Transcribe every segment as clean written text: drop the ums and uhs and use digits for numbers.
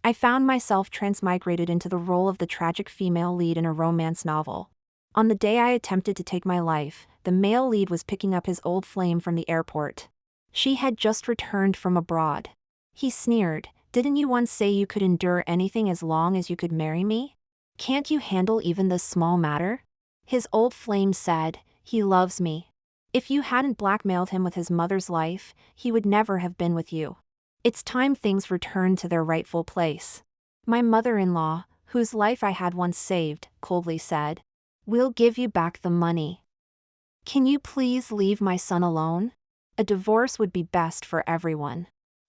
I found myself transmigrated into the role of the tragic female lead in a romance novel. On the day I attempted to take my life, the male lead was picking up his old flame from the airport. She had just returned from abroad. He sneered, "Didn't you once say you could endure anything as long as you could marry me? Can't you handle even this small matter?" His old flame said, "He loves me. If you hadn't blackmailed him with his mother's life, he would never have been with you. It's time things returned to their rightful place." My mother-in-law, whose life I had once saved, coldly said, "We'll give you back the money. Can you please leave my son alone? A divorce would be best for everyone.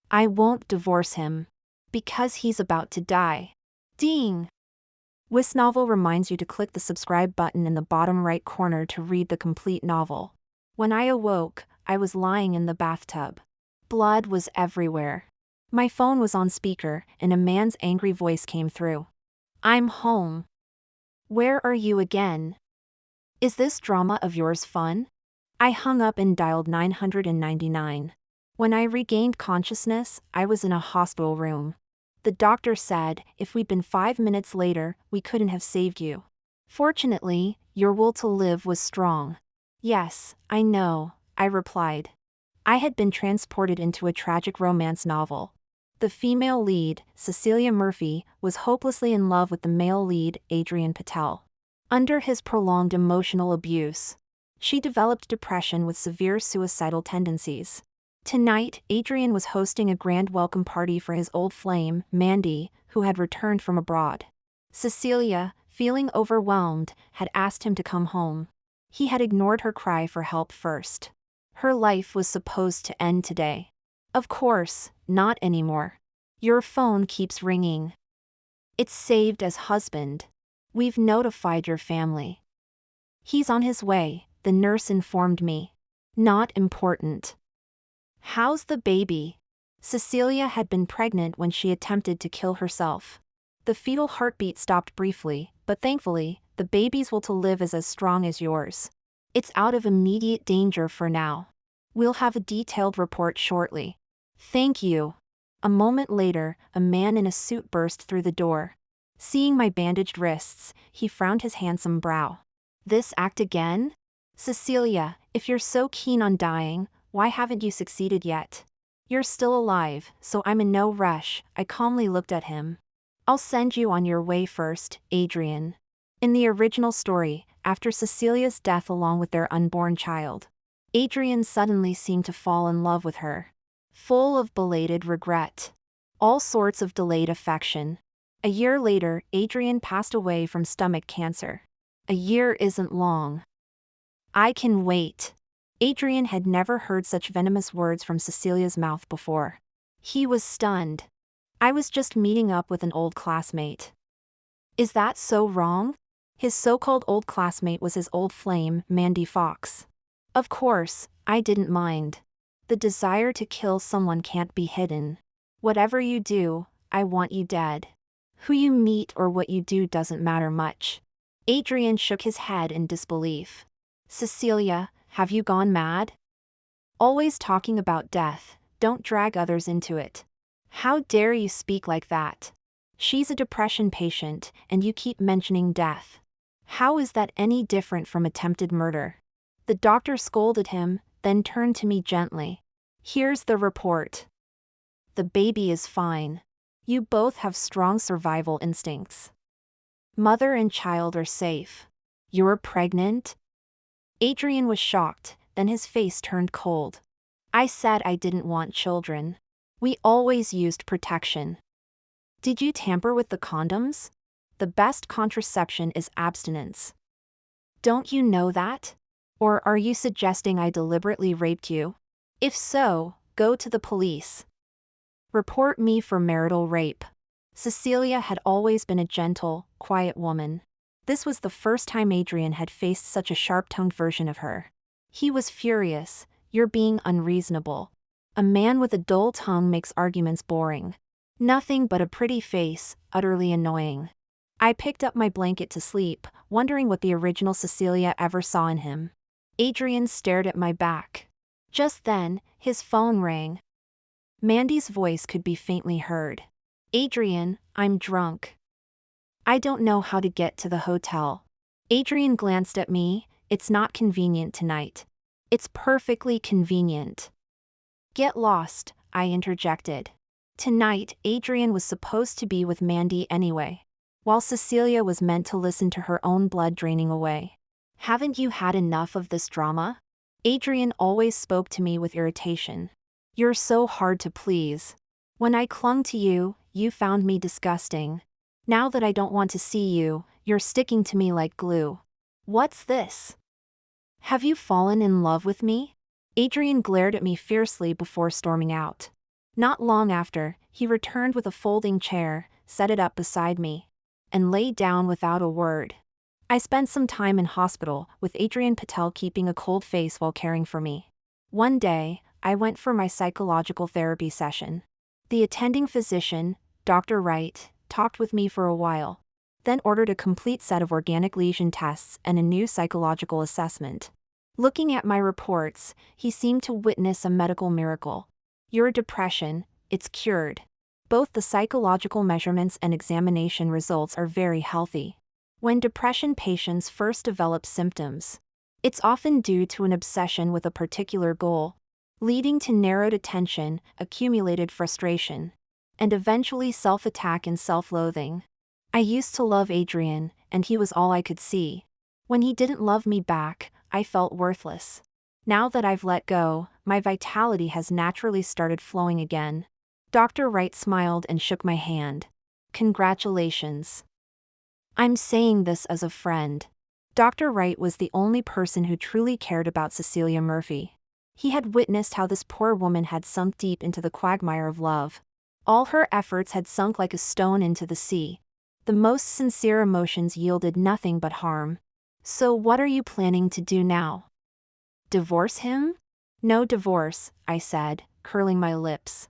I won't divorce him. Because he's about to die." Ding! This novel reminds you to click the subscribe button in the bottom right corner to read the complete novel. When I awoke, I was lying in the bathtub. Blood was everywhere. My phone was on speaker, and a man's angry voice came through. "I'm home. Where are you again? Is this drama of yours fun?" I hung up and dialed 999. When I regained consciousness, I was in a hospital room. The doctor said, if we'd been 5 minutes later, we couldn't have saved you. Fortunately, your will to live was strong. "Yes, I know," I replied. I had been transported into a tragic romance novel. The female lead, Cecilia Murphy, was hopelessly in love with the male lead, Adrian Patel. Under his prolonged emotional abuse, she developed depression with severe suicidal tendencies. Tonight, Adrian was hosting a grand welcome party for his old flame, Mandy, who had returned from abroad. Cecilia, feeling overwhelmed, had asked him to come home. He had ignored her cry for help first. Her life was supposed to end today. Of course, not anymore. "Your phone keeps ringing. It's saved as husband. We've notified your family. He's on his way," the nurse informed me. "Not important." "How's the baby?" Cecilia had been pregnant when she attempted to kill herself. The fetal heartbeat stopped briefly, but thankfully, the baby's will to live is as strong as yours. It's out of immediate danger for now. We'll have a detailed report shortly. Thank you. A moment later, a man in a suit burst through the door. Seeing my bandaged wrists, he frowned his handsome brow. "This act again? Cecilia, if you're so keen on dying, why haven't you succeeded yet? You're still alive, so I'm in no rush," I calmly looked at him. "I'll send you on your way first, Adrian." In the original story, after Cecilia's death along with their unborn child, Adrian suddenly seemed to fall in love with her. Full of belated regret. All sorts of delayed affection. A year later, Adrian passed away from stomach cancer. A year isn't long. "I can wait." Adrian had never heard such venomous words from Cecilia's mouth before. He was stunned. "I was just meeting up with an old classmate." Is that so wrong? His so-called old classmate was his old flame, Mandy Fox. Of course, I didn't mind. The desire to kill someone can't be hidden. Whatever you do, I want you dead. Who you meet or what you do doesn't matter much. Adrian shook his head in disbelief. "Cecilia, have you gone mad? Always talking about death, don't drag others into it. How dare you speak like that? She's a depression patient, and you keep mentioning death. How is that any different from attempted murder?" The doctor scolded him, then turned to me gently. "Here's the report. The baby is fine. You both have strong survival instincts. Mother and child are safe. You're pregnant?" Adrian was shocked, then his face turned cold. "I said I didn't want children. We always used protection." "Did you tamper with the condoms? The best contraception is abstinence. Don't you know that? Or are you suggesting I deliberately raped you? If so, go to the police. Report me for marital rape." Cecilia had always been a gentle, quiet woman. This was the first time Adrian had faced such a sharp-tongued version of her. He was furious. "You're being unreasonable. A man with a dull tongue makes arguments boring. Nothing but a pretty face, utterly annoying." I picked up my blanket to sleep, wondering what the original Cecilia ever saw in him. Adrian stared at my back. Just then, his phone rang. Mandy's voice could be faintly heard. Adrian, I'm drunk. I don't know how to get to the hotel. Adrian glanced at me. It's not convenient tonight. It's perfectly convenient. Get lost, I interjected. Tonight, Adrian was supposed to be with Mandy anyway, while Cecilia was meant to listen to her own blood draining away. Haven't you had enough of this drama? Adrian always spoke to me with irritation. You're so hard to please. When I clung to you, you found me disgusting. Now that I don't want to see you, you're sticking to me like glue. What's this? Have you fallen in love with me? Adrian glared at me fiercely before storming out. Not long after, he returned with a folding chair, set it up beside me, and lay down without a word. I spent some time in hospital, with Adrian Patel keeping a cold face while caring for me. One day, I went for my psychological therapy session. The attending physician, Dr. Wright, talked with me for a while, then ordered a complete set of organic lesion tests and a new psychological assessment. Looking at my reports, he seemed to witness a medical miracle. Your depression, it's cured. Both the psychological measurements and examination results are very healthy. When depression patients first develop symptoms, it's often due to an obsession with a particular goal, leading to narrowed attention, accumulated frustration, and eventually self-attack and self-loathing. I used to love Adrian, and he was all I could see. When he didn't love me back, I felt worthless. Now that I've let go, my vitality has naturally started flowing again. Dr. Wright smiled and shook my hand. Congratulations. I'm saying this as a friend. Dr. Wright was the only person who truly cared about Cecilia Murphy. He had witnessed how this poor woman had sunk deep into the quagmire of love. All her efforts had sunk like a stone into the sea. The most sincere emotions yielded nothing but harm. So what are you planning to do now? Divorce him? No divorce, I said, curling my lips.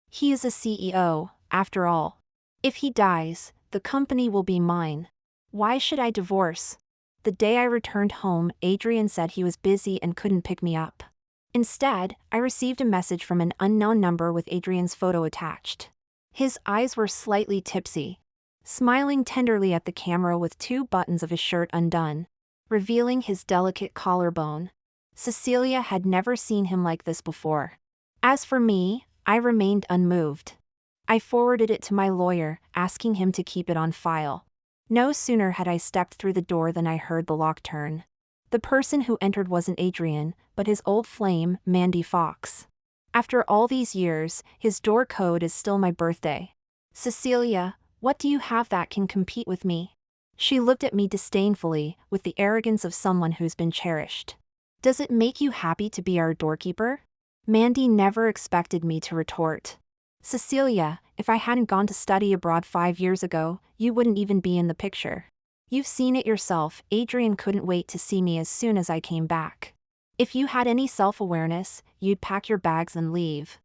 He is a CEO, after all. If he dies, the company will be mine. Why should I divorce? The day I returned home, Adrian said he was busy and couldn't pick me up. Instead, I received a message from an unknown number with Adrian's photo attached. His eyes were slightly tipsy, smiling tenderly at the camera with two buttons of his shirt undone, revealing his delicate collarbone. Cecilia had never seen him like this before. As for me, I remained unmoved. I forwarded it to my lawyer, asking him to keep it on file. No sooner had I stepped through the door than I heard the lock turn. The person who entered wasn't Adrian, but his old flame, Mandy Fox. After all these years, his door code is still my birthday. Cecilia, what do you have that can compete with me? She looked at me disdainfully, with the arrogance of someone who's been cherished. Does it make you happy to be our doorkeeper? Mandy never expected me to retort. Cecilia, if I hadn't gone to study abroad 5 years ago, you wouldn't even be in the picture. You've seen it yourself, Adrian couldn't wait to see me as soon as I came back. If you had any self-awareness, you'd pack your bags and leave.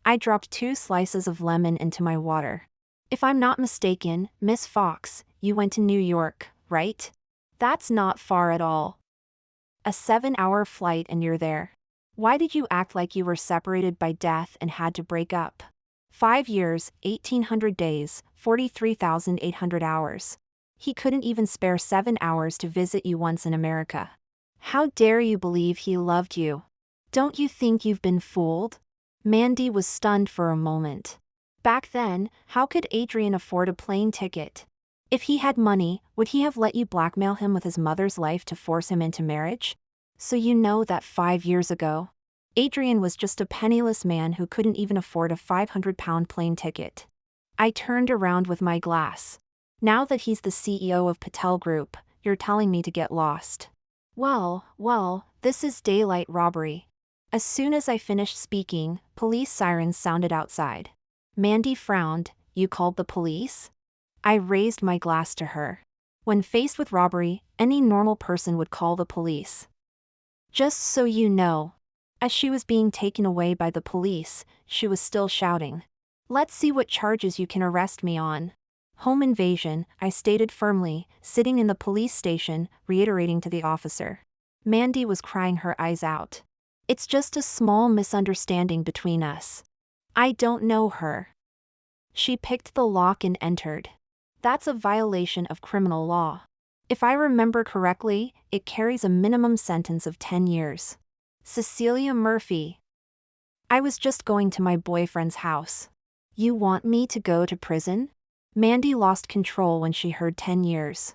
I dropped 2 slices of lemon into my water. If I'm not mistaken, Miss Fox, you went to New York, right? That's not far at all. A 7-hour flight and you're there. Why did you act like you were separated by death and had to break up? 5 years, 1,800 days, 43,800 hours. He couldn't even spare 7 hours to visit you once in America. How dare you believe he loved you? Don't you think you've been fooled? Mandy was stunned for a moment. Back then, how could Adrian afford a plane ticket? If he had money, would he have let you blackmail him with his mother's life to force him into marriage? So you know that 5 years ago, Adrian was just a penniless man who couldn't even afford a 500-pound plane ticket. I turned around with my glass. Now that he's the CEO of Patel Group, you're telling me to get lost. Well, this is daylight robbery. As soon as I finished speaking, police sirens sounded outside. Mandy frowned. You called the police? I raised my glass to her. When faced with robbery, any normal person would call the police. Just so you know. As she was being taken away by the police, she was still shouting. Let's see what charges you can arrest me on. Home invasion, I stated firmly, sitting in the police station, reiterating to the officer. Mandy was crying her eyes out. It's just a small misunderstanding between us. I don't know her. She picked the lock and entered. That's a violation of criminal law. If I remember correctly, it carries a minimum sentence of 10 years. Cecilia Murphy. I was just going to my boyfriend's house. You want me to go to prison? Mandy lost control when she heard 10 years.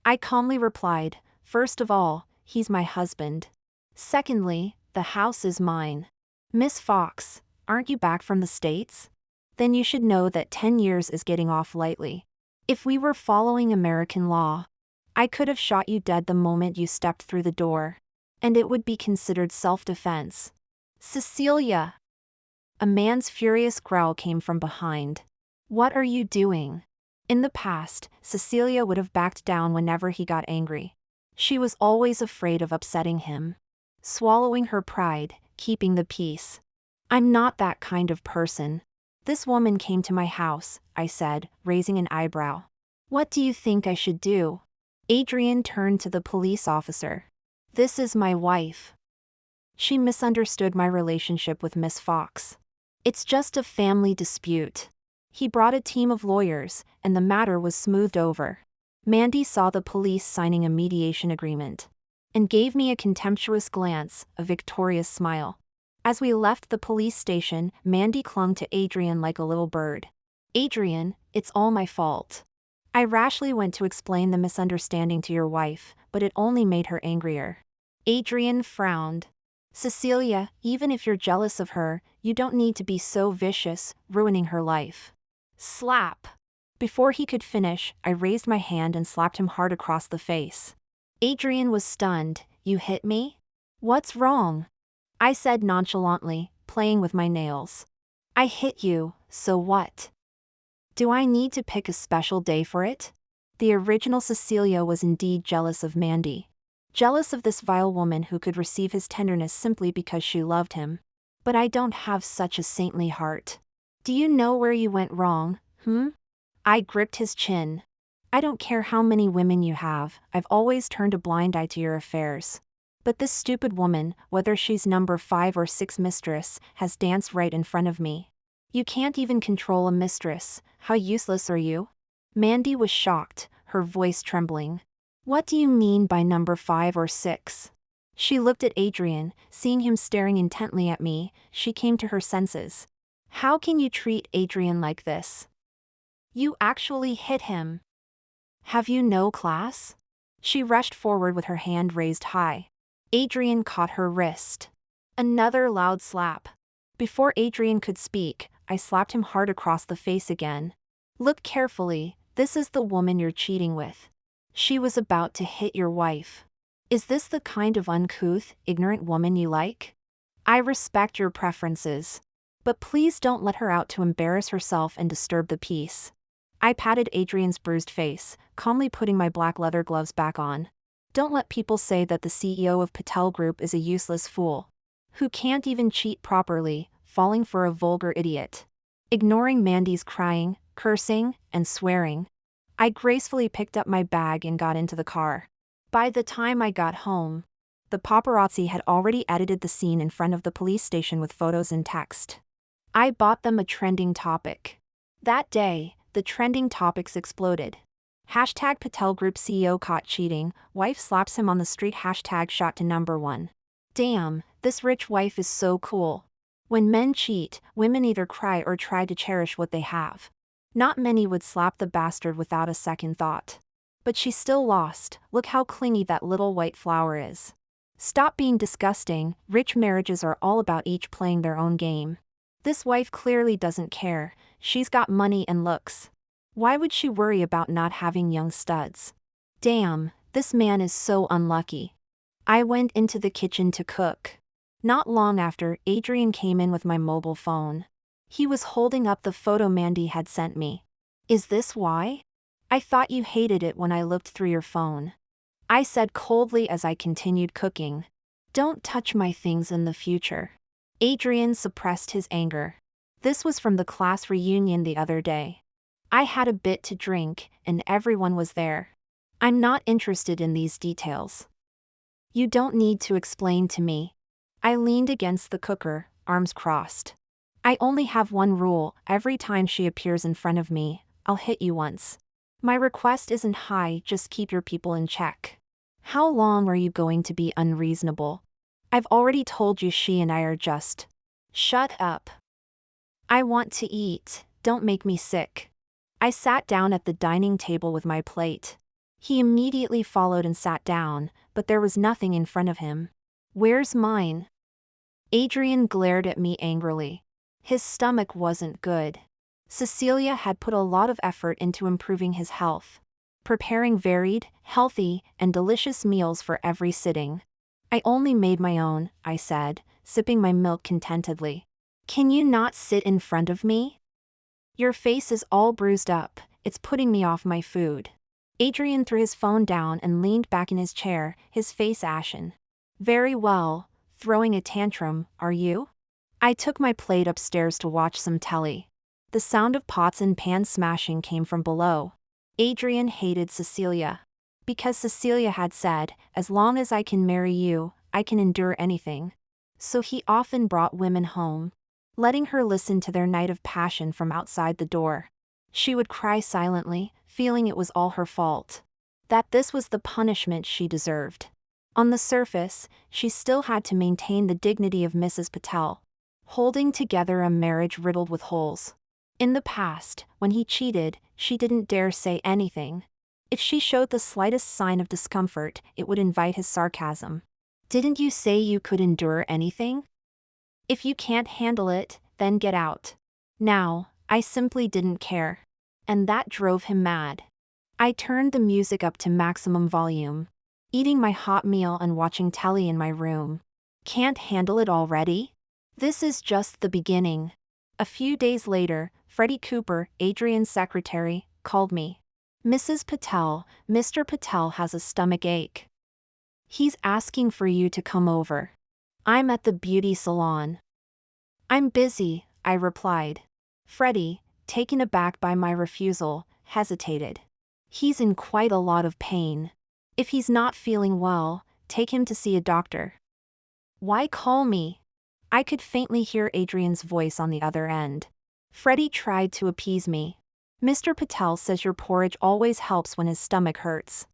I calmly replied, first of all, he's my husband. Secondly, the house is mine. Miss Fox, aren't you back from the States? Then you should know that 10 years is getting off lightly. If we were following American law, I could have shot you dead the moment you stepped through the door. And it would be considered self-defense. Cecilia! A man's furious growl came from behind. What are you doing? In the past, Cecilia would have backed down whenever he got angry. She was always afraid of upsetting him. Swallowing her pride, keeping the peace. I'm not that kind of person. This woman came to my house, I said, raising an eyebrow. What do you think I should do? Adrian turned to the police officer. This is my wife. She misunderstood my relationship with Miss Fox. It's just a family dispute. He brought a team of lawyers, and the matter was smoothed over. Mandy saw the police signing a mediation agreement and gave me a contemptuous glance, a victorious smile. As we left the police station, Mandy clung to Adrian like a little bird. Adrian, it's all my fault. I rashly went to explain the misunderstanding to your wife, but it only made her angrier. Adrian frowned. Cecilia, even if you're jealous of her, you don't need to be so vicious, ruining her life. Slap. Before he could finish, I raised my hand and slapped him hard across the face. Adrian was stunned. You hit me? What's wrong? I said nonchalantly, playing with my nails. I hit you, so what? Do I need to pick a special day for it? The original Cecilia was indeed jealous of Mandy. Jealous of this vile woman who could receive his tenderness simply because she loved him. But I don't have such a saintly heart. Do you know where you went wrong, I gripped his chin. I don't care how many women you have, I've always turned a blind eye to your affairs. But this stupid woman, whether she's number 5 or 6 mistress, has danced right in front of me. You can't even control a mistress, how useless are you? Mandy was shocked, her voice trembling. What do you mean by number 5 or 6? She looked at Adrian, seeing him staring intently at me, she came to her senses. How can you treat Adrian like this? You actually hit him. Have you no class? She rushed forward with her hand raised high. Adrian caught her wrist. Another loud slap. Before Adrian could speak, I slapped him hard across the face again. Look carefully, this is the woman you're cheating with. She was about to hit your wife. Is this the kind of uncouth, ignorant woman you like? I respect your preferences. But please don't let her out to embarrass herself and disturb the peace. I patted Adrian's bruised face, calmly putting my black leather gloves back on. Don't let people say that the CEO of Patel Group is a useless fool who can't even cheat properly, falling for a vulgar idiot. Ignoring Mandy's crying, cursing, and swearing, I gracefully picked up my bag and got into the car. By the time I got home, the paparazzi had already edited the scene in front of the police station with photos and text. I bought them a trending topic. That day, the trending topics exploded. Hashtag Patel Group CEO caught cheating, wife slaps him on the street. Hashtag shot to number 1. Damn, this rich wife is so cool. When men cheat, women either cry or try to cherish what they have. Not many would slap the bastard without a second thought. But she still lost. Look how clingy that little white flower is. Stop being disgusting. Rich marriages are all about each playing their own game. This wife clearly doesn't care. She's got money and looks. Why would she worry about not having young studs? Damn, this man is so unlucky. I went into the kitchen to cook. Not long after, Adrian came in with my mobile phone. He was holding up the photo Mandy had sent me. Is this why? I thought you hated it when I looked through your phone. I said coldly as I continued cooking. Don't touch my things in the future. Adrian suppressed his anger. This was from the class reunion the other day. I had a bit to drink, and everyone was there. I'm not interested in these details. You don't need to explain to me. I leaned against the cooker, arms crossed. I only have one rule: every time she appears in front of me, I'll hit you once. My request isn't high, just keep your people in check. How long are you going to be unreasonable? I've already told you she and I are just. Shut up. I want to eat, don't make me sick. I sat down at the dining table with my plate. He immediately followed and sat down, but there was nothing in front of him. Where's mine? Adrian glared at me angrily. His stomach wasn't good. Cecilia had put a lot of effort into improving his health, preparing varied, healthy, and delicious meals for every sitting. I only made my own, I said, sipping my milk contentedly. Can you not sit in front of me? Your face is all bruised up, it's putting me off my food. Adrian threw his phone down and leaned back in his chair, his face ashen. Very well, throwing a tantrum, are you? I took my plate upstairs to watch some telly. The sound of pots and pans smashing came from below. Adrian hated Cecilia. Because Cecilia had said, as long as I can marry you, I can endure anything. So he often brought women home, letting her listen to their night of passion from outside the door. She would cry silently, feeling it was all her fault, that this was the punishment she deserved. On the surface, she still had to maintain the dignity of Mrs. Patel, holding together a marriage riddled with holes. In the past, when he cheated, she didn't dare say anything. If she showed the slightest sign of discomfort, it would invite his sarcasm. Didn't you say you could endure anything? If you can't handle it, then get out. Now, I simply didn't care. And that drove him mad. I turned the music up to maximum volume, eating my hot meal and watching telly in my room. Can't handle it already? This is just the beginning. A few days later, Freddie Cooper, Adrian's secretary, called me. Mrs. Patel, Mr. Patel has a stomach ache. He's asking for you to come over. I'm at the beauty salon. I'm busy, I replied. Freddie, taken aback by my refusal, hesitated. He's in quite a lot of pain. If he's not feeling well, take him to see a doctor. Why call me? I could faintly hear Adrian's voice on the other end. Freddie tried to appease me. Mr. Patel says your porridge always helps when his stomach hurts.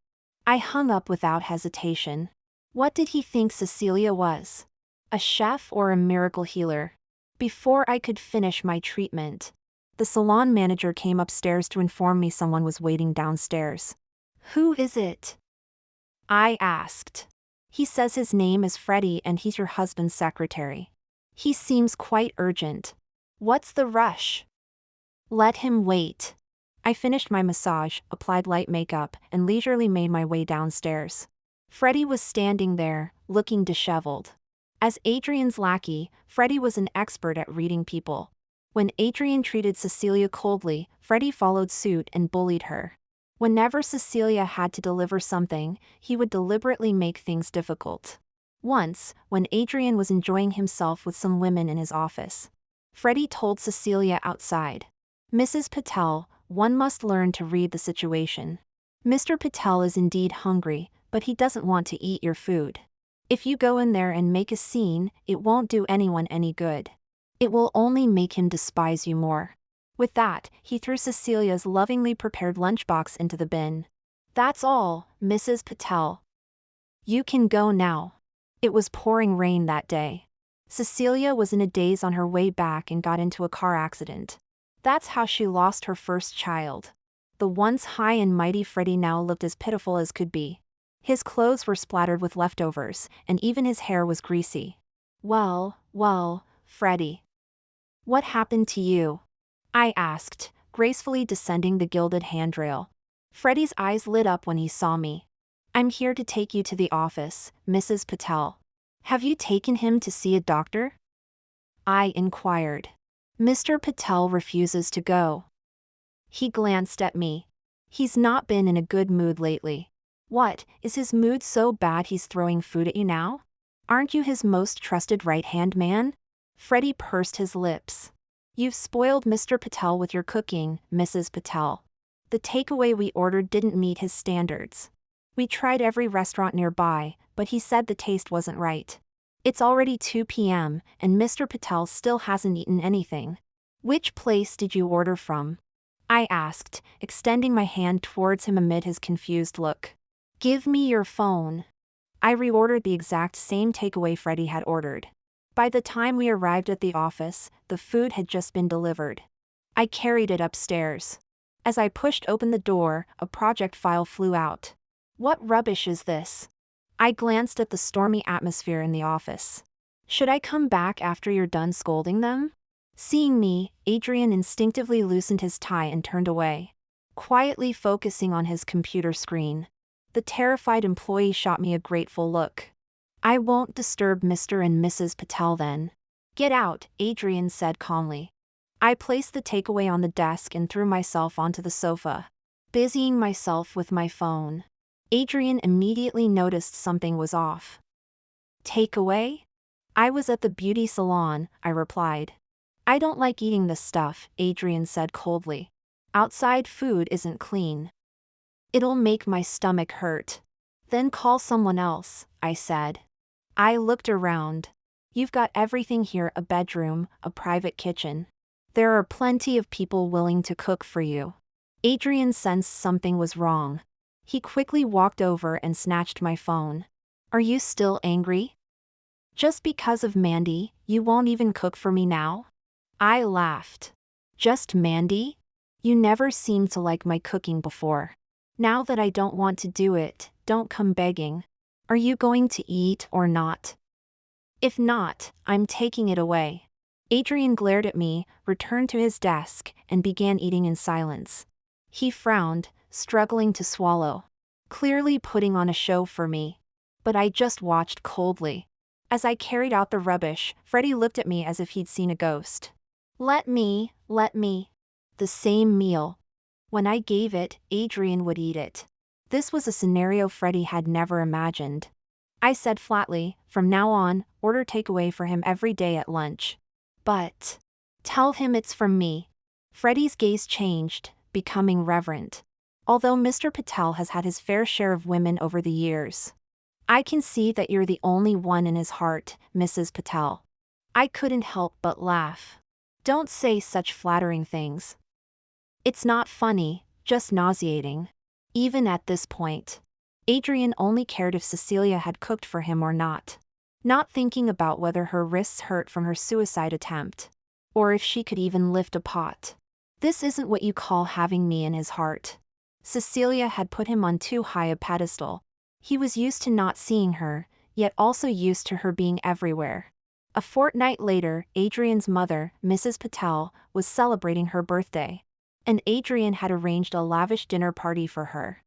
I hung up without hesitation. What did he think Cecilia was? A chef or a miracle healer? Before I could finish my treatment, the salon manager came upstairs to inform me someone was waiting downstairs. Who is it? I asked. He says his name is Freddie and he's your husband's secretary. He seems quite urgent. What's the rush? Let him wait. I finished my massage, applied light makeup, and leisurely made my way downstairs. Freddie was standing there, looking disheveled. As Adrian's lackey, Freddie was an expert at reading people. When Adrian treated Cecilia coldly, Freddie followed suit and bullied her. Whenever Cecilia had to deliver something, he would deliberately make things difficult. Once, when Adrian was enjoying himself with some women in his office, Freddie told Cecilia outside, Mrs. Patel, one must learn to read the situation. Mr. Patel is indeed hungry, but he doesn't want to eat your food. If you go in there and make a scene, it won't do anyone any good. It will only make him despise you more. With that, he threw Cecilia's lovingly prepared lunchbox into the bin. That's all, Mrs. Patel. You can go now. It was pouring rain that day. Cecilia was in a daze on her way back and got into a car accident. That's how she lost her first child. The once high and mighty Freddie now looked as pitiful as could be. His clothes were splattered with leftovers, and even his hair was greasy. Well, Freddie. What happened to you? I asked, gracefully descending the gilded handrail. Freddie's eyes lit up when he saw me. I'm here to take you to the office, Mrs. Patel. Have you taken him to see a doctor? I inquired. Mr. Patel refuses to go. He glanced at me. He's not been in a good mood lately. What, is his mood so bad he's throwing food at you now? Aren't you his most trusted right-hand man? Freddie pursed his lips. You've spoiled Mr. Patel with your cooking, Mrs. Patel. The takeaway we ordered didn't meet his standards. We tried every restaurant nearby, but he said the taste wasn't right. It's already 2 p.m., and Mr. Patel still hasn't eaten anything. Which place did you order from? I asked, extending my hand towards him amid his confused look. Give me your phone. I reordered the exact same takeaway Freddie had ordered. By the time we arrived at the office, the food had just been delivered. I carried it upstairs. As I pushed open the door, a project file flew out. What rubbish is this? I glanced at the stormy atmosphere in the office. Should I come back after you're done scolding them? Seeing me, Adrian instinctively loosened his tie and turned away, quietly focusing on his computer screen. The terrified employee shot me a grateful look. I won't disturb Mr. and Mrs. Patel then. Get out, Adrian said calmly. I placed the takeaway on the desk and threw myself onto the sofa, busying myself with my phone. Adrian immediately noticed something was off. Takeaway? I was at the beauty salon, I replied. I don't like eating this stuff, Adrian said coldly. Outside food isn't clean. It'll make my stomach hurt. Then call someone else, I said. I looked around. You've got everything here: a bedroom, a private kitchen. There are plenty of people willing to cook for you. Adrian sensed something was wrong. He quickly walked over and snatched my phone. Are you still angry? Just because of Mandy, you won't even cook for me now? I laughed. Just Mandy? You never seemed to like my cooking before. Now that I don't want to do it, don't come begging. Are you going to eat or not? If not, I'm taking it away. Adrian glared at me, returned to his desk, and began eating in silence. He frowned, struggling to swallow, clearly putting on a show for me. But I just watched coldly. As I carried out the rubbish, Freddie looked at me as if he'd seen a ghost. Let me. The same meal. When I gave it, Adrian would eat it. This was a scenario Freddie had never imagined. I said flatly, from now on, order takeaway for him every day at lunch. But tell him it's from me. Freddie's gaze changed, becoming reverent. Although Mr. Patel has had his fair share of women over the years, I can see that you're the only one in his heart, Mrs. Patel. I couldn't help but laugh. Don't say such flattering things. It's not funny, just nauseating. Even at this point, Adrian only cared if Cecilia had cooked for him or not. Not thinking about whether her wrists hurt from her suicide attempt, or if she could even lift a pot. This isn't what you call having me in his heart. Cecilia had put him on too high a pedestal. He was used to not seeing her, yet also used to her being everywhere. A fortnight later, Adrian's mother, Mrs. Patel, was celebrating her birthday, and Adrian had arranged a lavish dinner party for her.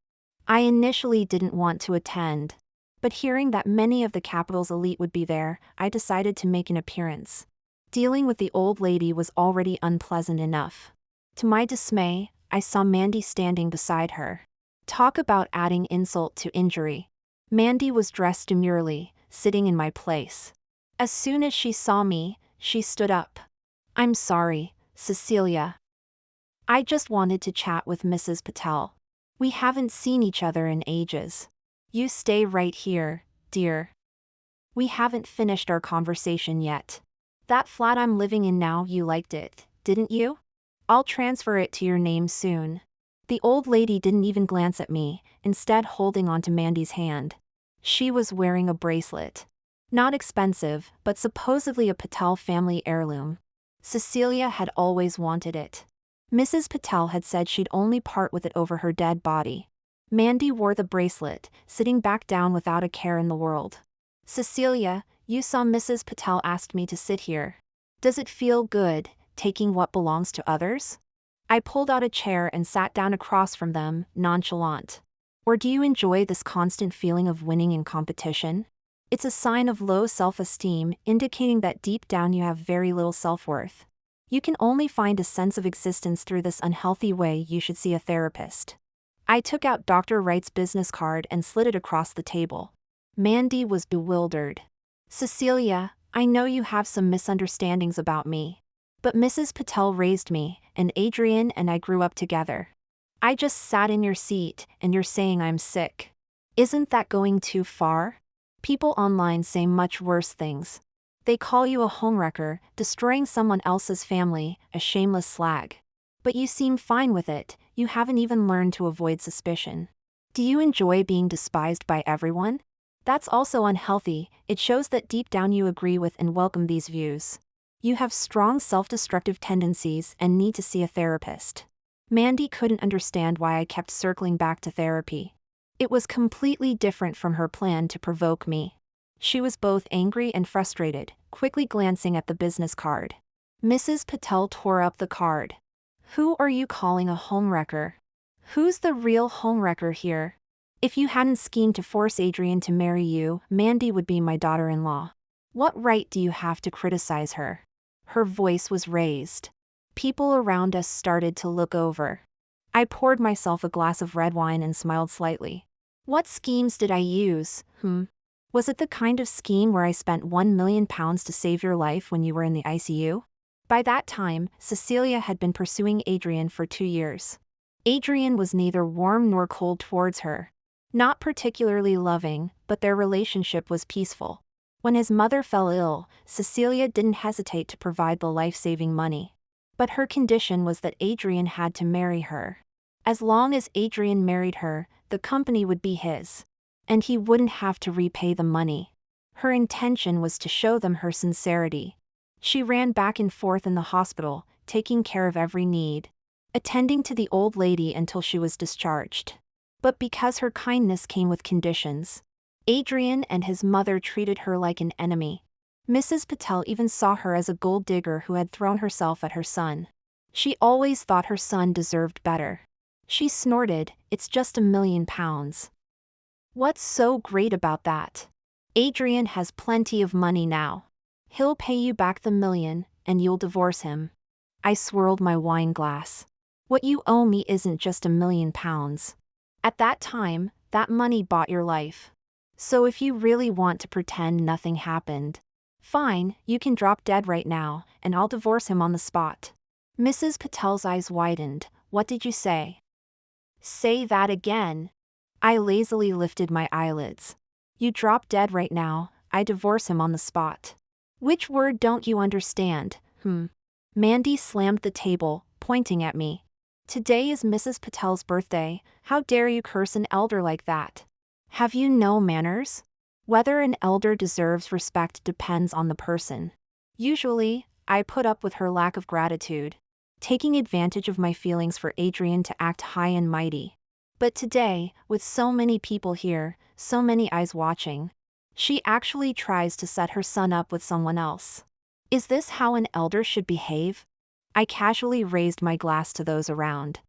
I initially didn't want to attend, but hearing that many of the capital's elite would be there, I decided to make an appearance. Dealing with the old lady was already unpleasant enough. To my dismay, I saw Mandy standing beside her. Talk about adding insult to injury. Mandy was dressed demurely, sitting in my place. As soon as she saw me, she stood up. I'm sorry, Cecilia. I just wanted to chat with Mrs. Patel. We haven't seen each other in ages. You stay right here, dear. We haven't finished our conversation yet. That flat I'm living in now, you liked it, didn't you? I'll transfer it to your name soon. The old lady didn't even glance at me, instead holding onto Mandy's hand. She was wearing a bracelet. Not expensive, but supposedly a Patel family heirloom. Cecilia had always wanted it. Mrs. Patel had said she'd only part with it over her dead body. Mandy wore the bracelet, sitting back down without a care in the world. Cecilia, you saw Mrs. Patel asked me to sit here. Does it feel good, taking what belongs to others? I pulled out a chair and sat down across from them, nonchalant. Or do you enjoy this constant feeling of winning in competition? It's a sign of low self-esteem, indicating that deep down you have very little self-worth. You can only find a sense of existence through this unhealthy way. You should see a therapist. I took out Dr. Wright's business card and slid it across the table. Mandy was bewildered. Cecilia, I know you have some misunderstandings about me. But Mrs. Patel raised me, and Adrian and I grew up together. I just sat in your seat, and you're saying I'm sick. Isn't that going too far? People online say much worse things. They call you a homewrecker, destroying someone else's family, a shameless slag. But you seem fine with it, you haven't even learned to avoid suspicion. Do you enjoy being despised by everyone? That's also unhealthy, it shows that deep down you agree with and welcome these views. You have strong self-destructive tendencies and need to see a therapist. Mandy couldn't understand why I kept circling back to therapy. It was completely different from her plan to provoke me. She was both angry and frustrated, quickly glancing at the business card. Mrs. Patel tore up the card. Who are you calling a homewrecker? Who's the real homewrecker here? If you hadn't schemed to force Adrian to marry you, Mandy would be my daughter-in-law. What right do you have to criticize her? Her voice was raised. People around us started to look over. I poured myself a glass of red wine and smiled slightly. What schemes did I use, Was it the kind of scheme where I spent £1 million to save your life when you were in the ICU? By that time, Cecilia had been pursuing Adrian for 2 years. Adrian was neither warm nor cold towards her. Not particularly loving, but their relationship was peaceful. When his mother fell ill, Cecilia didn't hesitate to provide the life-saving money. But her condition was that Adrian had to marry her. As long as Adrian married her, the company would be his. And he wouldn't have to repay the money. Her intention was to show them her sincerity. She ran back and forth in the hospital, taking care of every need, attending to the old lady until she was discharged. But because her kindness came with conditions, Adrian and his mother treated her like an enemy. Mrs. Patel even saw her as a gold digger who had thrown herself at her son. She always thought her son deserved better. She snorted, "It's just £1 million. What's so great about that? Adrian has plenty of money now. He'll pay you back the million, and you'll divorce him." I swirled my wine glass. What you owe me isn't just £1 million. At that time, that money bought your life. So if you really want to pretend nothing happened, fine, you can drop dead right now, and I'll divorce him on the spot. Mrs. Patel's eyes widened. What did you say? Say that again. I lazily lifted my eyelids. You drop dead right now, I divorce him on the spot. Which word don't you understand, Mandy slammed the table, pointing at me. Today is Mrs. Patel's birthday, how dare you curse an elder like that? Have you no manners? Whether an elder deserves respect depends on the person. Usually, I put up with her lack of gratitude, taking advantage of my feelings for Adrian to act high and mighty. But today, with so many people here, so many eyes watching, she actually tries to set her son up with someone else. Is this how an elder should behave? I casually raised my glass to those around.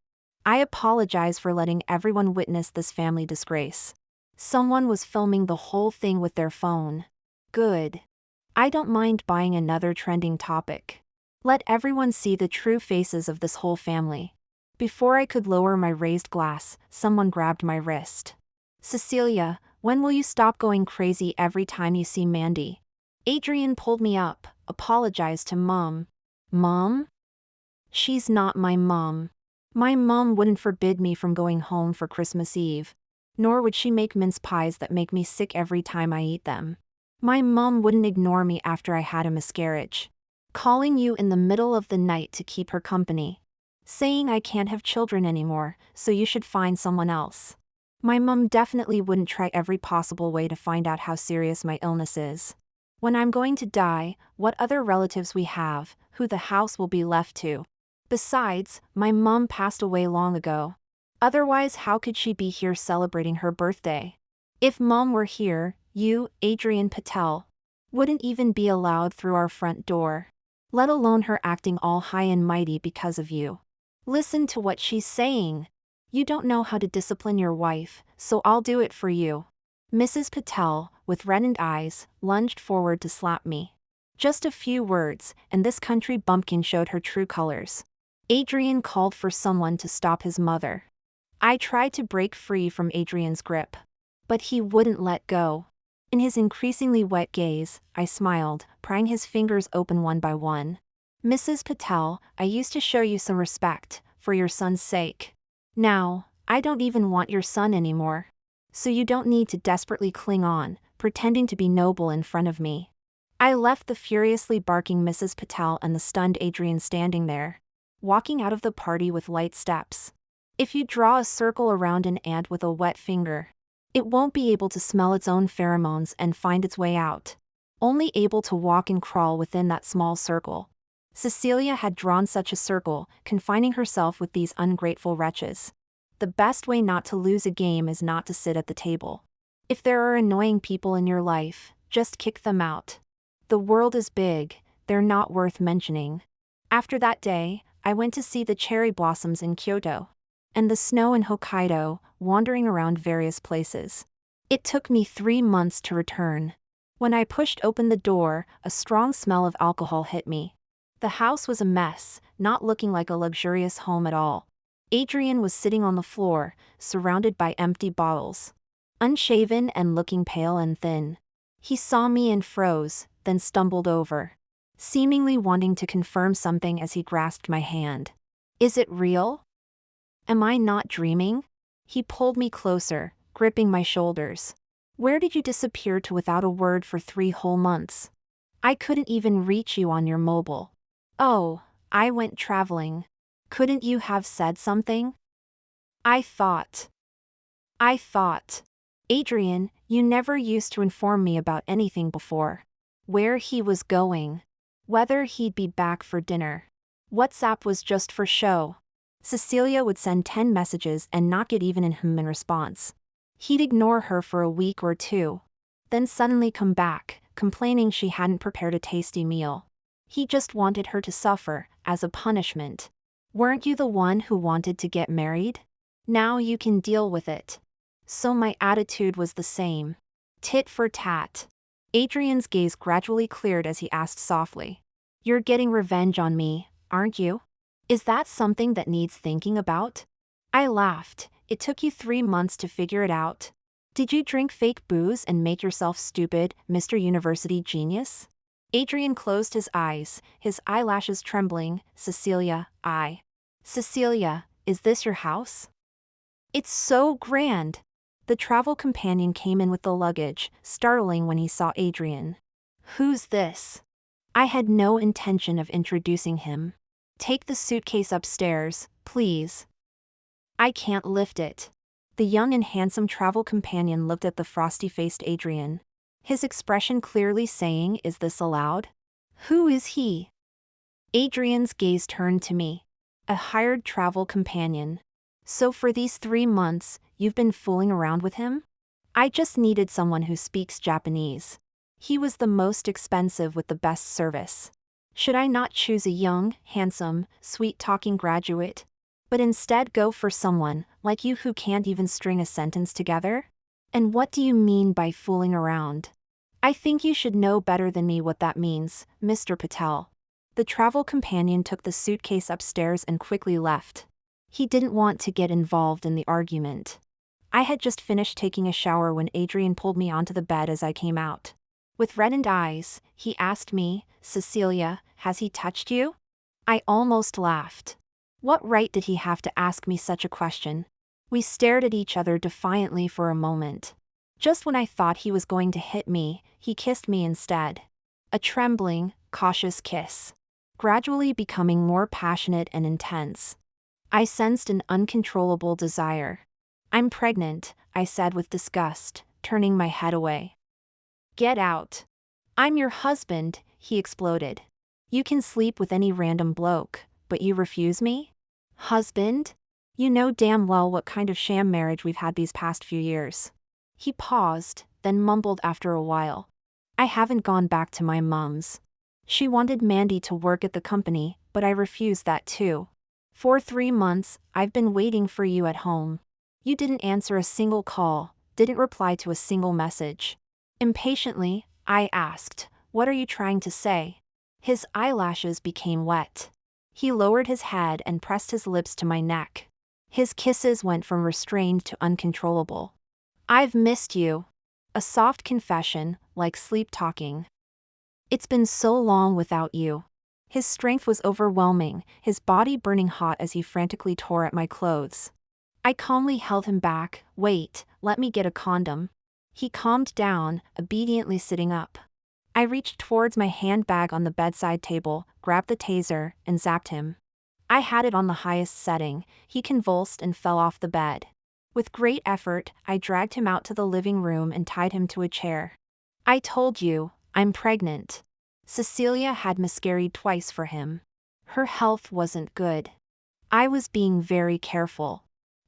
I apologize for letting everyone witness this family disgrace. Someone was filming the whole thing with their phone. Good. I don't mind buying another trending topic. Let everyone see the true faces of this whole family. Before I could lower my raised glass, someone grabbed my wrist. Cecilia, when will you stop going crazy every time you see Mandy? Adrian pulled me up, apologized to Mom. Mom? She's not my mom. My mom wouldn't forbid me from going home for Christmas Eve. Nor would she make mince pies that make me sick every time I eat them. My mom wouldn't ignore me after I had a miscarriage. Calling you in the middle of the night to keep her company. Saying I can't have children anymore, so you should find someone else. My mom definitely wouldn't try every possible way to find out how serious my illness is. When I'm going to die, what other relatives we have, who the house will be left to. Besides, my mom passed away long ago. Otherwise, how could she be here celebrating her birthday? If Mom were here, you, Adrian Patel, wouldn't even be allowed through our front door. Let alone her acting all high and mighty because of you. Listen to what she's saying. You don't know how to discipline your wife, so I'll do it for you. Mrs. Patel, with reddened eyes, lunged forward to slap me. Just a few words, and this country bumpkin showed her true colors. Adrian called for someone to stop his mother. I tried to break free from Adrian's grip, but he wouldn't let go. In his increasingly wet gaze, I smiled, prying his fingers open one by one. Mrs. Patel, I used to show you some respect, for your son's sake. Now, I don't even want your son anymore. So you don't need to desperately cling on, pretending to be noble in front of me. I left the furiously barking Mrs. Patel and the stunned Adrian standing there, walking out of the party with light steps. If you draw a circle around an ant with a wet finger, it won't be able to smell its own pheromones and find its way out. Only able to walk and crawl within that small circle. Cecilia had drawn such a circle, confining herself with these ungrateful wretches. The best way not to lose a game is not to sit at the table. If there are annoying people in your life, just kick them out. The world is big, they're not worth mentioning. After that day, I went to see the cherry blossoms in Kyoto, and the snow in Hokkaido, wandering around various places. It took me 3 months to return. When I pushed open the door, a strong smell of alcohol hit me. The house was a mess, not looking like a luxurious home at all. Adrian was sitting on the floor, surrounded by empty bottles. Unshaven and looking pale and thin. He saw me and froze, then stumbled over, seemingly wanting to confirm something as he grasped my hand. Is it real? Am I not dreaming? He pulled me closer, gripping my shoulders. Where did you disappear to without a word for 3 whole months? I couldn't even reach you on your mobile. Oh, I went traveling. Couldn't you have said something? I thought. Adrian, you never used to inform me about anything before. Where he was going. Whether he'd be back for dinner. WhatsApp was just for show. Cecilia would send 10 messages and not get even in response. He'd ignore her for a week or 2. Then suddenly come back, complaining she hadn't prepared a tasty meal. He just wanted her to suffer, as a punishment. Weren't you the one who wanted to get married? Now you can deal with it. So my attitude was the same. Tit for tat. Adrian's gaze gradually cleared as he asked softly. You're getting revenge on me, aren't you? Is that something that needs thinking about? I laughed. It took you 3 months to figure it out. Did you drink fake booze and make yourself stupid, Mr. University Genius? Adrian closed his eyes, his eyelashes trembling. Cecilia, is this your house? It's so grand. The travel companion came in with the luggage, startling when he saw Adrian. Who's this? I had no intention of introducing him. Take the suitcase upstairs, please. I can't lift it. The young and handsome travel companion looked at the frosty-faced Adrian. His expression clearly saying, is this allowed? Who is he? Adrian's gaze turned to me. A hired travel companion. So for these 3 months, you've been fooling around with him? I just needed someone who speaks Japanese. He was the most expensive with the best service. Should I not choose a young, handsome, sweet-talking graduate, but instead go for someone like you who can't even string a sentence together? And what do you mean by fooling around? I think you should know better than me what that means, Mr. Patel. The travel companion took the suitcase upstairs and quickly left. He didn't want to get involved in the argument. I had just finished taking a shower when Adrian pulled me onto the bed as I came out. With reddened eyes, he asked me, Cecilia, has he touched you? I almost laughed. What right did he have to ask me such a question? We stared at each other defiantly for a moment. Just when I thought he was going to hit me, he kissed me instead. A trembling, cautious kiss. Gradually becoming more passionate and intense. I sensed an uncontrollable desire. I'm pregnant, I said with disgust, turning my head away. Get out. I'm your husband, he exploded. You can sleep with any random bloke, but you refuse me? Husband? You know damn well what kind of sham marriage we've had these past few years. He paused, then mumbled after a while. I haven't gone back to my mom's. She wanted Mandy to work at the company, but I refused that too. For 3 months, I've been waiting for you at home. You didn't answer a single call, didn't reply to a single message. Impatiently, I asked, what are you trying to say? His eyelashes became wet. He lowered his head and pressed his lips to my neck. His kisses went from restrained to uncontrollable. I've missed you. A soft confession, like sleep talking. It's been so long without you. His strength was overwhelming, his body burning hot as he frantically tore at my clothes. I calmly held him back. Wait, let me get a condom. He calmed down, obediently sitting up. I reached towards my handbag on the bedside table, grabbed the taser, and zapped him. I had it on the highest setting. He convulsed and fell off the bed. With great effort, I dragged him out to the living room and tied him to a chair. I told you, I'm pregnant. Cecilia had miscarried twice for him. Her health wasn't good. I was being very careful.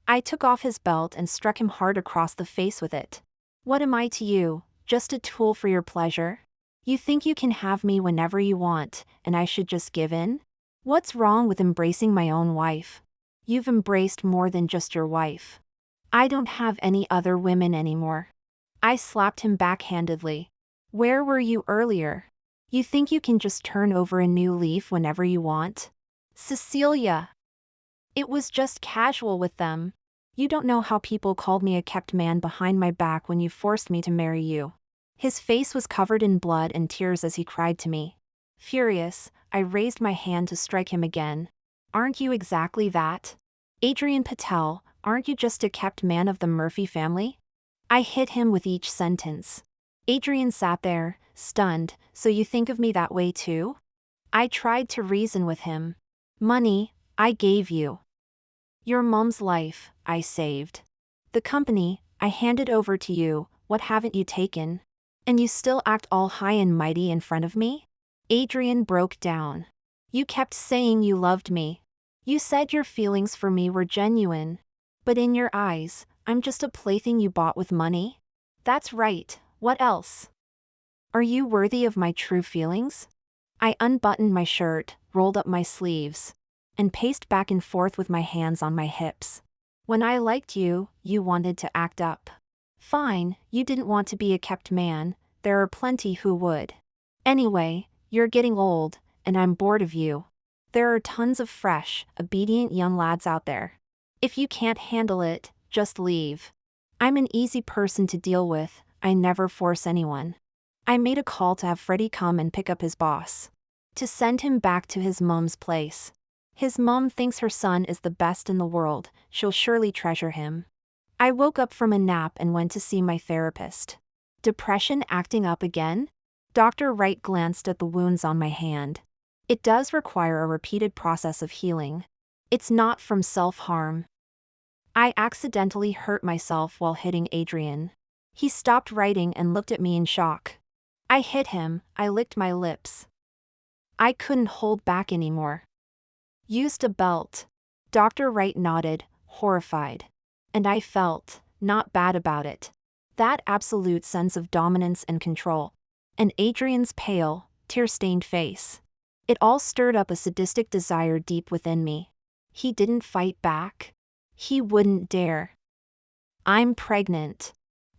I took off his belt and struck him hard across the face with it. What am I to you, just a tool for your pleasure? You think you can have me whenever you want, and I should just give in? What's wrong with embracing my own wife? You've embraced more than just your wife. I don't have any other women anymore. I slapped him backhandedly. Where were you earlier? You think you can just turn over a new leaf whenever you want? Cecilia! It was just casual with them. You don't know how people called me a kept man behind my back when you forced me to marry you. His face was covered in blood and tears as he cried to me. Furious, I raised my hand to strike him again. Aren't you exactly that? Adrian Patel, aren't you just a kept man of the Murphy family? I hit him with each sentence. Adrian sat there, stunned. So you think of me that way too? I tried to reason with him. Money, I gave you. Your mom's life, I saved. The company, I handed over to you. What haven't you taken? And you still act all high and mighty in front of me? Adrian broke down. You kept saying you loved me. You said your feelings for me were genuine. But in your eyes, I'm just a plaything you bought with money? That's right, what else? Are you worthy of my true feelings? I unbuttoned my shirt, rolled up my sleeves, and paced back and forth with my hands on my hips. When I liked you, you wanted to act up. Fine, you didn't want to be a kept man, there are plenty who would. Anyway, you're getting old, and I'm bored of you. There are tons of fresh, obedient young lads out there. If you can't handle it, just leave. I'm an easy person to deal with, I never force anyone. I made a call to have Freddie come and pick up his boss. To send him back to his mom's place. His mom thinks her son is the best in the world, she'll surely treasure him. I woke up from a nap and went to see my therapist. Depression acting up again? Dr. Wright glanced at the wounds on my hand. It does require a repeated process of healing. It's not from self-harm. I accidentally hurt myself while hitting Adrian. He stopped writing and looked at me in shock. I hit him, I licked my lips. I couldn't hold back anymore. Used a belt. Dr. Wright nodded, horrified. And I felt, not bad about it. That absolute sense of dominance and control. And Adrian's pale, tear-stained face. It all stirred up a sadistic desire deep within me. He didn't fight back. He wouldn't dare. I'm pregnant.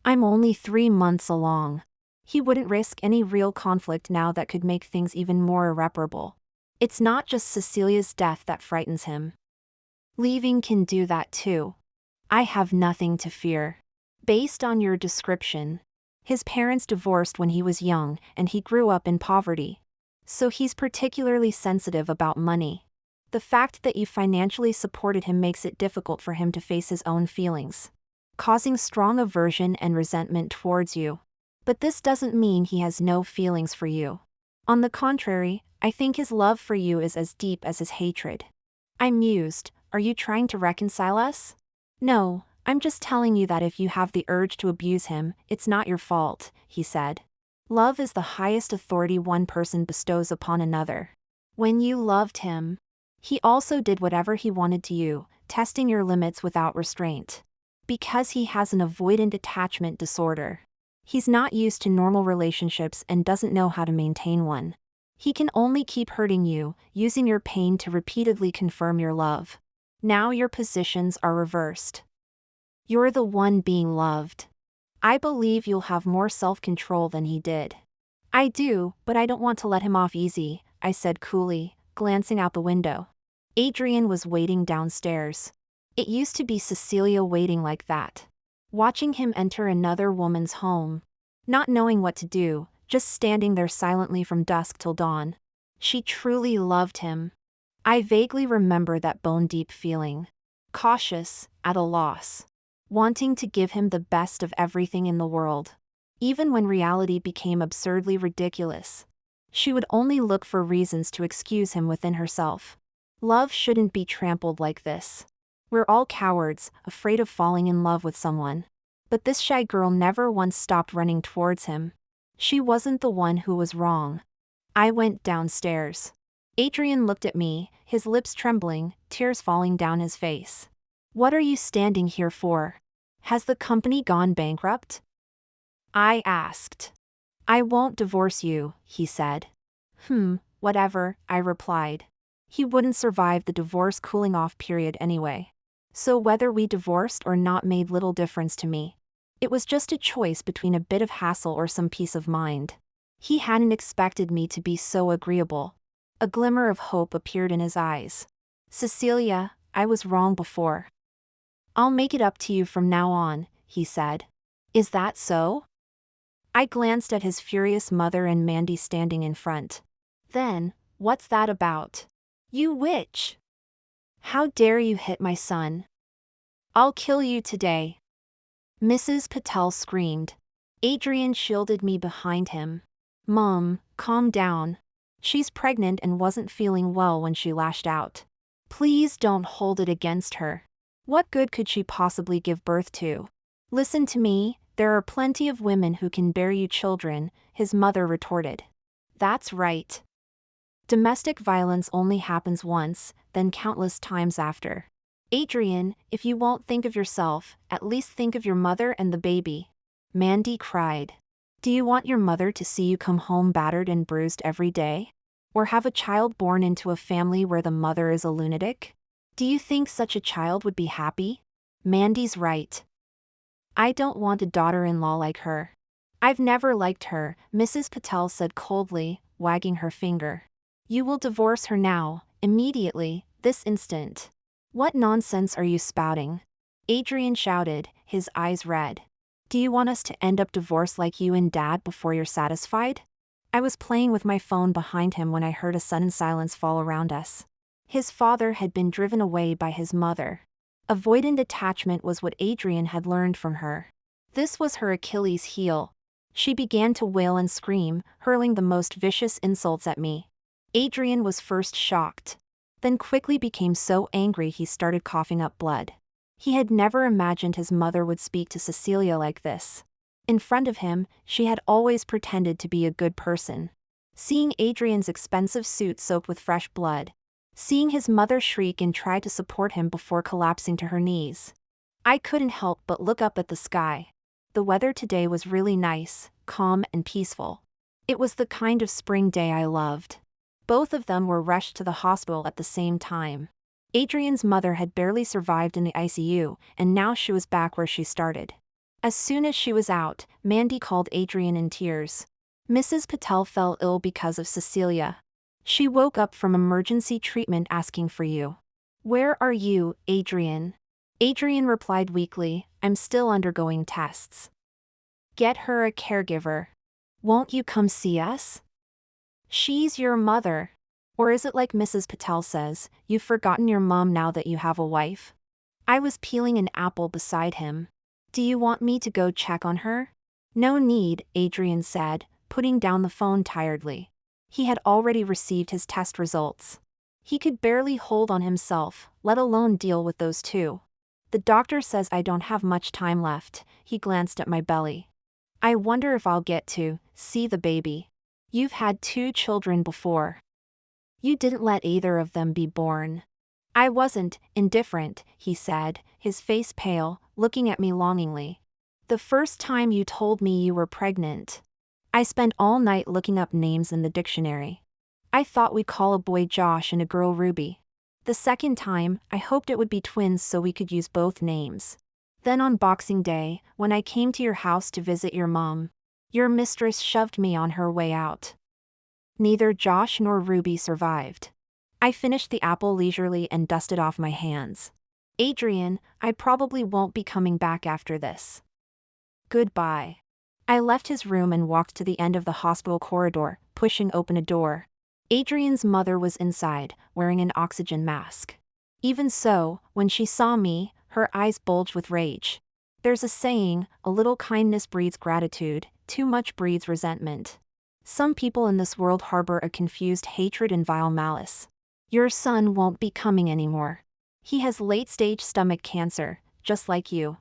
I'm only 3 months along. He wouldn't risk any real conflict now that could make things even more irreparable. It's not just Cecilia's death that frightens him. Leaving can do that too. I have nothing to fear. Based on your description, his parents divorced when he was young and he grew up in poverty. So he's particularly sensitive about money. The fact that you financially supported him makes it difficult for him to face his own feelings, causing strong aversion and resentment towards you. But this doesn't mean he has no feelings for you. On the contrary, I think his love for you is as deep as his hatred. I mused, are you trying to reconcile us? No, I'm just telling you that if you have the urge to abuse him, it's not your fault, he said. Love is the highest authority one person bestows upon another. When you loved him, he also did whatever he wanted to you, testing your limits without restraint. Because he has an avoidant attachment disorder. He's not used to normal relationships and doesn't know how to maintain one. He can only keep hurting you, using your pain to repeatedly confirm your love. Now your positions are reversed. You're the one being loved. I believe you'll have more self-control than he did. I do, but I don't want to let him off easy, I said coolly, glancing out the window. Adrian was waiting downstairs. It used to be Cecilia waiting like that. Watching him enter another woman's home. Not knowing what to do, just standing there silently from dusk till dawn. She truly loved him. I vaguely remember that bone-deep feeling. Cautious, at a loss. Wanting to give him the best of everything in the world. even when reality became absurdly ridiculous. She would only look for reasons to excuse him within herself. Love shouldn't be trampled like this. We're all cowards, afraid of falling in love with someone. But this shy girl never once stopped running towards him. She wasn't the one who was wrong. I went downstairs. Adrian looked at me, his lips trembling, tears falling down his face. "What are you standing here for? Has the company gone bankrupt?" I asked. "I won't divorce you," he said. Whatever," I replied. He wouldn't survive the divorce cooling off period anyway. So whether we divorced or not made little difference to me. It was just a choice between a bit of hassle or some peace of mind. He hadn't expected me to be so agreeable. A glimmer of hope appeared in his eyes. "Cecilia, I was wrong before. I'll make it up to you from now on," he said. "Is that so?" I glanced at his furious mother and Mandy standing in front. Then, "What's that about? You witch! How dare you hit my son? I'll kill you today!" Mrs. Patel screamed. Adrian shielded me behind him. "Mom, calm down. She's pregnant and wasn't feeling well when she lashed out. Please don't hold it against her. What good could she possibly give birth to? Listen to me, there are plenty of women who can bear you children," his mother retorted. "That's right. Domestic violence only happens once, then countless times after. Adrian, if you won't think of yourself, at least think of your mother and the baby." Mandy cried. "Do you want your mother to see you come home battered and bruised every day? Or have a child born into a family where the mother is a lunatic? Do you think such a child would be happy?" Mandy's right. "I don't want a daughter-in-law like her. I've never liked her," Mrs. Patel said coldly, wagging her finger. "You will divorce her now, immediately, this instant." "What nonsense are you spouting?" Adrian shouted, his eyes red. "Do you want us to end up divorced like you and Dad before you're satisfied?" I was playing with my phone behind him when I heard a sudden silence fall around us. His father had been driven away by his mother. Avoidant attachment was what Adrian had learned from her. This was her Achilles heel. She began to wail and scream, hurling the most vicious insults at me. Adrian was first shocked, then quickly became so angry he started coughing up blood. He had never imagined his mother would speak to Cecilia like this. In front of him, she had always pretended to be a good person. Seeing Adrian's expensive suit soaked with fresh blood. Seeing his mother shriek and try to support him before collapsing to her knees. I couldn't help but look up at the sky. The weather today was really nice, calm and peaceful. It was the kind of spring day I loved. Both of them were rushed to the hospital at the same time. Adrian's mother had barely survived in the ICU, and now she was back where she started. As soon as she was out, Mandy called Adrian in tears. "Mrs. Patel fell ill because of Cecilia. She woke up from emergency treatment asking for you." "Where are you, Adrian?" Adrian replied weakly, "I'm still undergoing tests." "Get her a caregiver. Won't you come see us? She's your mother. Or is it like Mrs. Patel says, you've forgotten your mom now that you have a wife?" I was peeling an apple beside him. "Do you want me to go check on her?" "No need," Adrian said, putting down the phone tiredly. He had already received his test results. He could barely hold on himself, let alone deal with those two. "The doctor says I don't have much time left," he glanced at my belly. "I wonder if I'll get to see the baby. You've had 2 children before. You didn't let either of them be born." "I wasn't indifferent," he said, his face pale, looking at me longingly. "The first time you told me you were pregnant, I spent all night looking up names in the dictionary. I thought we'd call a boy Josh and a girl Ruby. The second time, I hoped it would be twins so we could use both names. Then on Boxing Day, when I came to your house to visit your mom, your mistress shoved me on her way out. Neither Josh nor Ruby survived." I finished the apple leisurely and dusted off my hands. "Adrian, I probably won't be coming back after this. Goodbye." I left his room and walked to the end of the hospital corridor, pushing open a door. Adrian's mother was inside, wearing an oxygen mask. Even so, when she saw me, her eyes bulged with rage. There's a saying, a little kindness breeds gratitude, Too much breeds resentment. Some people in this world harbor a confused hatred and vile malice. Your son won't be coming anymore. He has late-stage stomach cancer, just like you.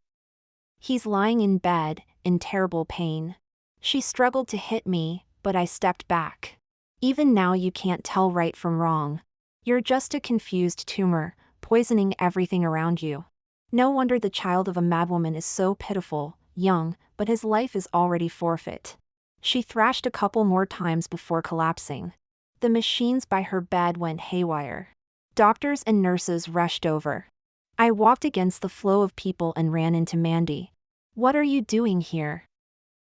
He's lying in bed, in terrible pain. She struggled to hit me, but I stepped back. Even now you can't tell right from wrong. You're just a confused tumor, poisoning everything around you. No wonder the child of a madwoman is so pitiful, young, but his life is already forfeit. She thrashed a couple more times before collapsing. The machines by her bed went haywire. Doctors and nurses rushed over. I walked against the flow of people and ran into Mandy. What are you doing here?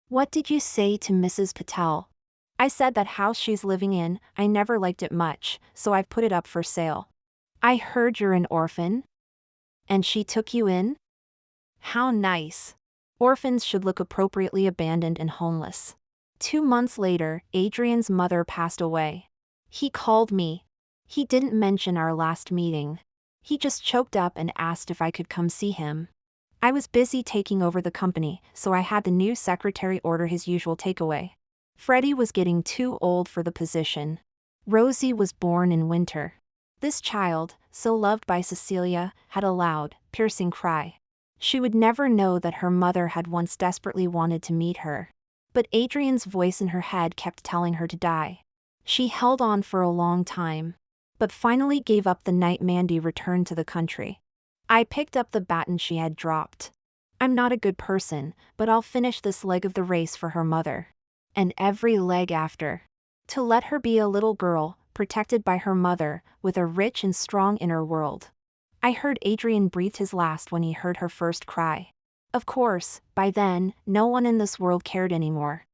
What did you say to Mrs. Patel? I said that house she's living in, I never liked it much, so I've put it up for sale. I heard you're an orphan? And she took you in? How nice. Orphans should look appropriately abandoned and homeless. 2 months later, Adrian's mother passed away. He called me. He didn't mention our last meeting. He just choked up and asked if I could come see him. I was busy taking over the company, so I had the new secretary order his usual takeaway. Freddie was getting too old for the position. Rosie was born in winter. This child, so loved by Cecilia, had a loud, piercing cry. She would never know that her mother had once desperately wanted to meet her. But Adrian's voice in her head kept telling her to die. She held on for a long time, but finally gave up the night Mandy returned to the country. I picked up the baton she had dropped. I'm not a good person, but I'll finish this leg of the race for her mother. And every leg after. To let her be a little girl, protected by her mother, with a rich and strong inner world. I heard Adrian breathe his last when he heard her first cry. Of course, by then, no one in this world cared anymore.